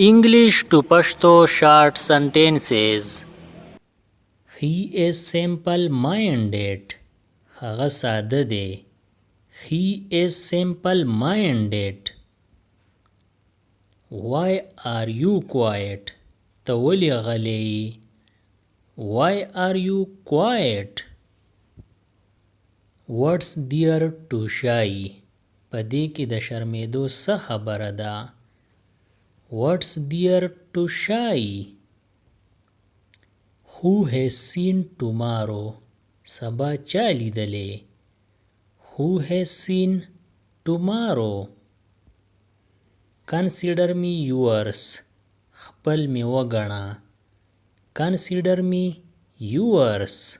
English to Pashto short sentences. He is simple-minded. هغه ساده دی. He is simple-minded. Why are you quiet? ته ولې غلی یې؟ Why are you quiet? What's there to shy? په دې کې د شرمېدو څه خبره ده؟ What's there to shy? Who has seen tomorrow? سبا چا لیدلی؟ Who has seen tomorrow? Consider me yours. خپل می وګڼه. Consider me yours.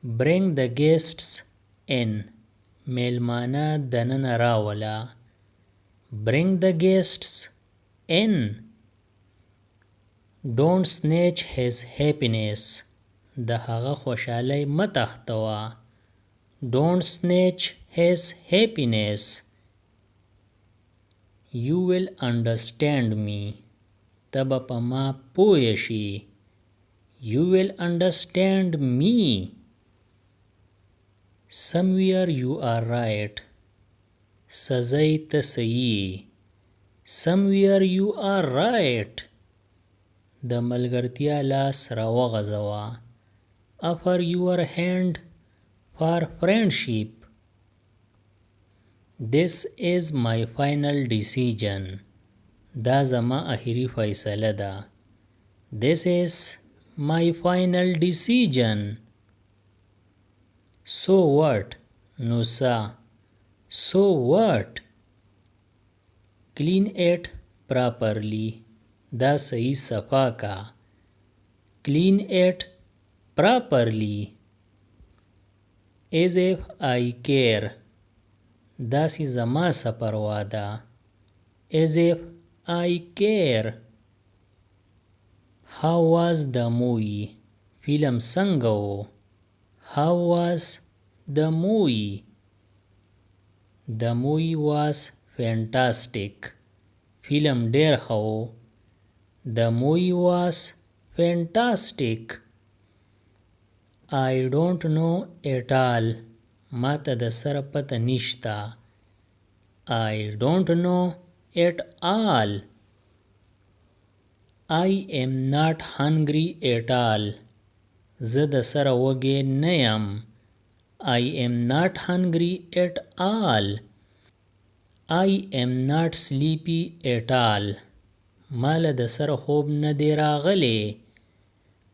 Bring the guests in. میلمانه دننه راوله. Bring the guests in. Don't snatch his happiness. د هغه خوشحالي مه تښتوه. Don't snatch his happiness. You will understand me. ته به په ما پوه شي. You will understand me. Somewhere you are right. سزای ته صحیح. Somewhere you are right. د ملګرتیا لاس راوغځوه. Offer your hand for friendship. This is my final decision. دا زما اخري فیصله ده. This is my final decision. So what? نو څه؟ So what? Clean it properly. دا صحیح صفا کا. Clean it properly. As if I care. داسې زما څه پروا ده. As if I care. How was the movie? فلم څنګه و؟ How was the movie? The movie was fantastic. فلم ډیر ښه و. The movie was fantastic. I don't know at all. ما ته د سره پته نشته. I don't know at all. I am not hungry at all. زه د سره وږی نه یم. I am not hungry at all. I am not sleepy at all. ما له د سره خوب نه دی راغلی.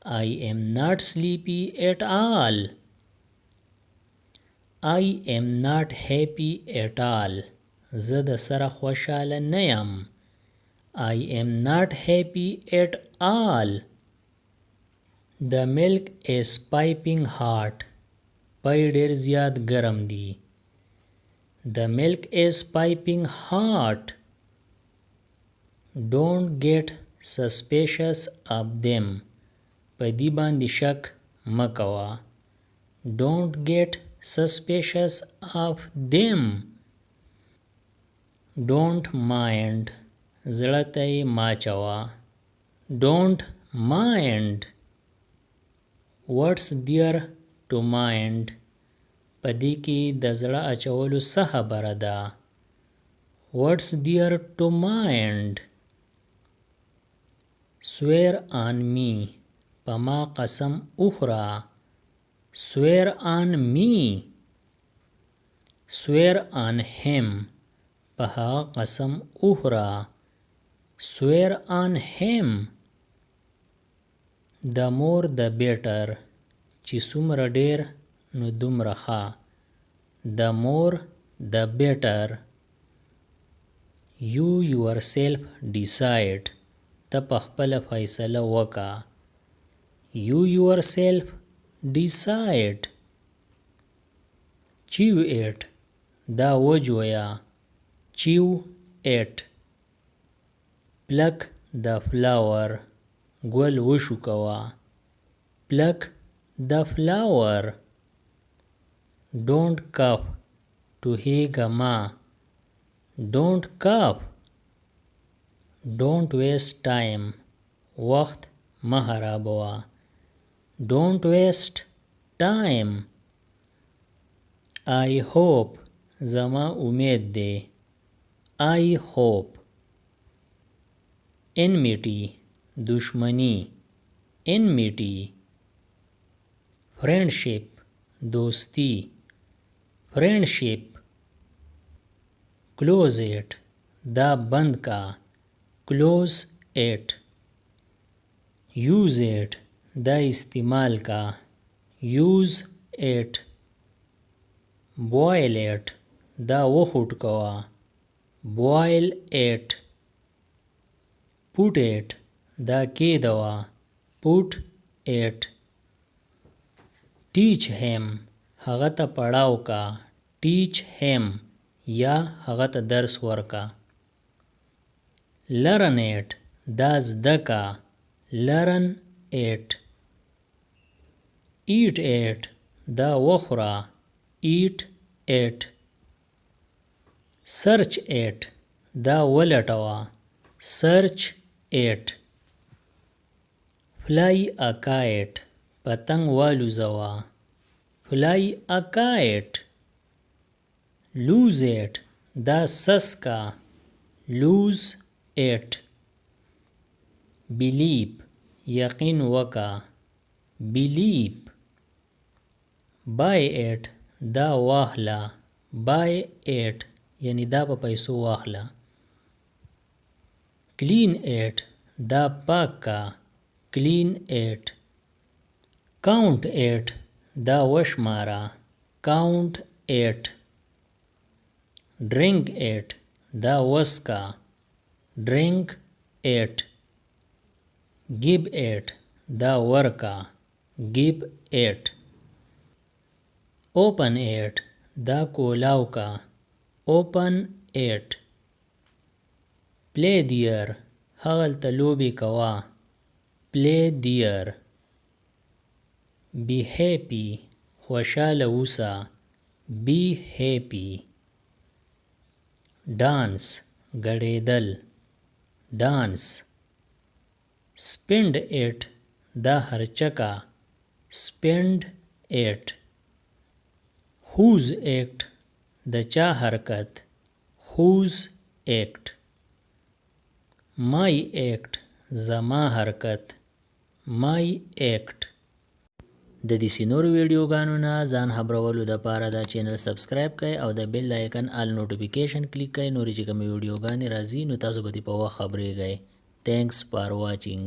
I am not sleepy at all. I am not happy at all. زه د سره خوشحاله نه یم. I am not happy at all. The milk is piping hot. پای ډیر زیات ګرم دی. The milk is piping hot. Don't get suspicious of them. په دې باندې شک مه کوه. Don't get suspicious of them. Don't mind. زړه ته یې مه اچوه. Don't mind. What's there to mind? په دې کې د زړه اچولو څه خبره ده. What's there to mind? Swear on me. په ما قسم وخوره. Swear on me. Swear on him. په هغه قسم وخوره. Swear on him. The more the better. چې څومره ډیر نو دومره ښه. The more the better. You yourself decide. ته په خپله فیصله وکړه. You yourself decide. Chew it. دا وجویا. Chew it. Pluck the flower. ګل وشوکوه. Pluck the flower. Don't cough. ټوخیږه مه. Don't cough. Don't waste time. وخت مه خرابوه. Don't waste time. I hope. زما امید دی. I hope. Enmity. دشمنی. Enmity. Friendship. دوستی. Friendship. Close it. دا بند کا. Close it. Use it. دا استعمال کا. Use it. Boil it. دا وخوٹ کوا. Boil it. Put it. دا کی دوا. Put it. Teach him. هغه ته پڑھاو کا. Teach him. یا هغه ته درس ورکا. Learn it. دا زده کا. Learn it. Eat it. دا وخورا. Eat it. Search it. دا ولټوا. Search it. Fly a kite. پتنگ والوزوا. Fly a kite. Lose it. دا سسکا. Lose it. Believe. یقین وکا. Believe. Buy it. دا واخلا. Buy it. یعنی دا په پیسو واخلا. Clean it. دا پاک کا. Clean it. Count it. دا وشمارا. Count it. Drink it. دا وسکا. Drink it. Give it. دا ورکا. Give it. Open it. دا کولاو کا. Open it. Play there. هغلته لوبې کوا. Play there. Be happy. خوشاله اوسه. Be happy. Dance. ګډېدل. Dance. Spend it. دا خرچه. Spend it. Whose act. د چا حرکت. Whose act. My act. زما حرکت. My act. د دې نورو ویډیوګانو نه ځان خبرولو د پاره دا چینل سبسکرایب کړئ او د بیل آیکن آل نوټیفیکیشن کلیک کړئ. نورې چې کومې ویډیوګانې راځي نو تاسو به دې په وخت خبرېږئ. Thanks for watching.